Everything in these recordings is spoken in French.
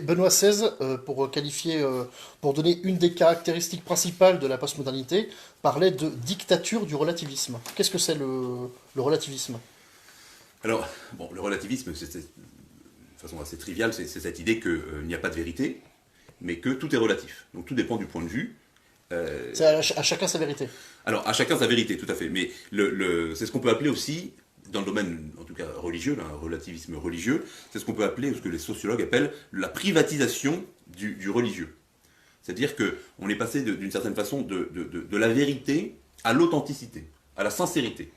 Benoît XVI, pour donner une des caractéristiques principales de la postmodernité, parlait de dictature du relativisme. Qu'est-ce que c'est le relativisme? Alors, bon, le relativisme, de façon assez triviale, c'est cette idée qu'il n'y a pas de vérité, mais que tout est relatif. Donc tout dépend du point de vue. C'est à chacun sa vérité. Alors, à chacun sa vérité, tout à fait. Mais c'est ce qu'on peut appeler aussi, dans le domaine, en tout cas religieux, là, un relativisme religieux, c'est ce qu'on peut appeler, ou ce que les sociologues appellent la privatisation du religieux. C'est-à-dire qu'on est passé d'une certaine façon de la vérité à l'authenticité, à la sincérité.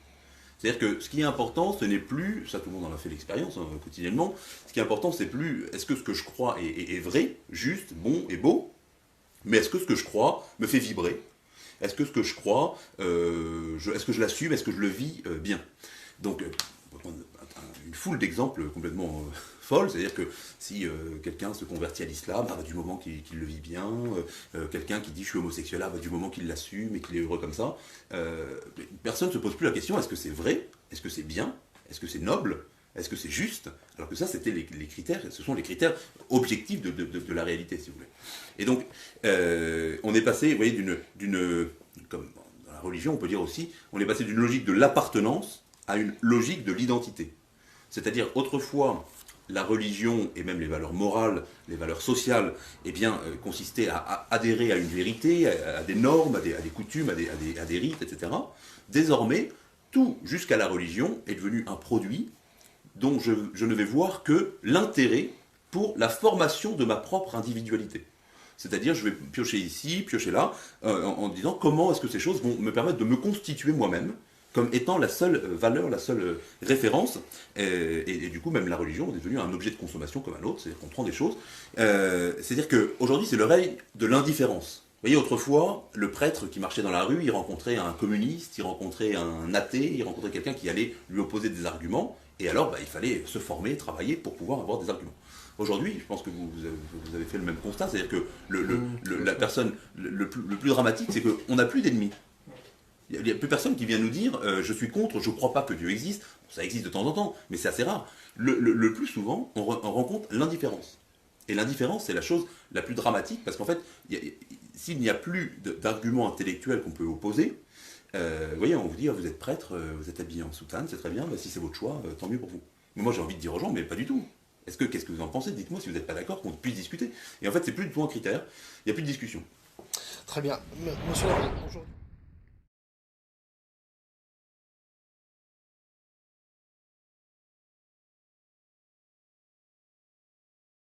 C'est-à-dire que ce qui est important, ce n'est plus, ça tout le monde en a fait l'expérience hein, quotidiennement, ce qui est important, c'est plus est-ce que ce que je crois est vrai, juste, bon et beau, mais est-ce que ce que je crois me fait vibrer? Est-ce que ce que je crois, est-ce que je l'assume, est-ce que je le vis bien? Donc, on peut prendre une foule d'exemples complètement folles, c'est-à-dire que si quelqu'un se convertit à l'islam, du moment qu'il le vit bien, quelqu'un qui dit je suis homosexuel, du moment qu'il l'assume et qu'il est heureux comme ça, personne ne se pose plus la question est-ce que c'est vrai, est-ce que c'est bien, est-ce que c'est noble, est-ce que c'est juste? Alors que ça, c'était les critères, ce sont les critères objectifs de la réalité, si vous voulez. Et donc, on est passé, vous voyez, comme dans la religion, on peut dire aussi, on est passé d'une logique de l'appartenance à une logique de l'identité. C'est-à-dire, autrefois, la religion et même les valeurs morales, les valeurs sociales, consistaient à adhérer à une vérité, à des normes, à des coutumes, à des rites, etc. Désormais, tout, jusqu'à la religion, est devenu un produit dont je ne vais voir que l'intérêt pour la formation de ma propre individualité. C'est-à-dire, je vais piocher ici, piocher là, en disant comment est-ce que ces choses vont me permettre de me constituer moi-même comme étant la seule valeur, la seule référence. Et du coup, même la religion est devenue un objet de consommation comme un autre, c'est-à-dire qu'on prend des choses. C'est-à-dire qu'aujourd'hui, c'est le règne de l'indifférence. Vous voyez, autrefois, le prêtre qui marchait dans la rue, il rencontrait un communiste, il rencontrait un athée, il rencontrait quelqu'un qui allait lui opposer des arguments, et alors il fallait se former, travailler pour pouvoir avoir des arguments. Aujourd'hui, je pense que vous avez fait le même constat, c'est-à-dire que la personne, le plus dramatique, c'est qu'on n'a plus d'ennemis. Il n'y a plus personne qui vient nous dire je suis contre, je ne crois pas que Dieu existe. Bon, ça existe de temps en temps, mais c'est assez rare. Le plus souvent, on rencontre l'indifférence. Et l'indifférence, c'est la chose la plus dramatique, parce qu'en fait, s'il n'y a plus d'arguments intellectuels qu'on peut opposer, vous voyez, on vous dit, vous êtes prêtre, vous êtes habillé en soutane, c'est très bien, si c'est votre choix, tant mieux pour vous. Mais moi, j'ai envie de dire aux gens, mais pas du tout. Qu'est-ce que vous en pensez? Dites-moi si vous n'êtes pas d'accord, qu'on puisse discuter. Et en fait, c'est plus du tout un critère, il n'y a plus de discussion. Très bien. Monsieur Larry, bonjour.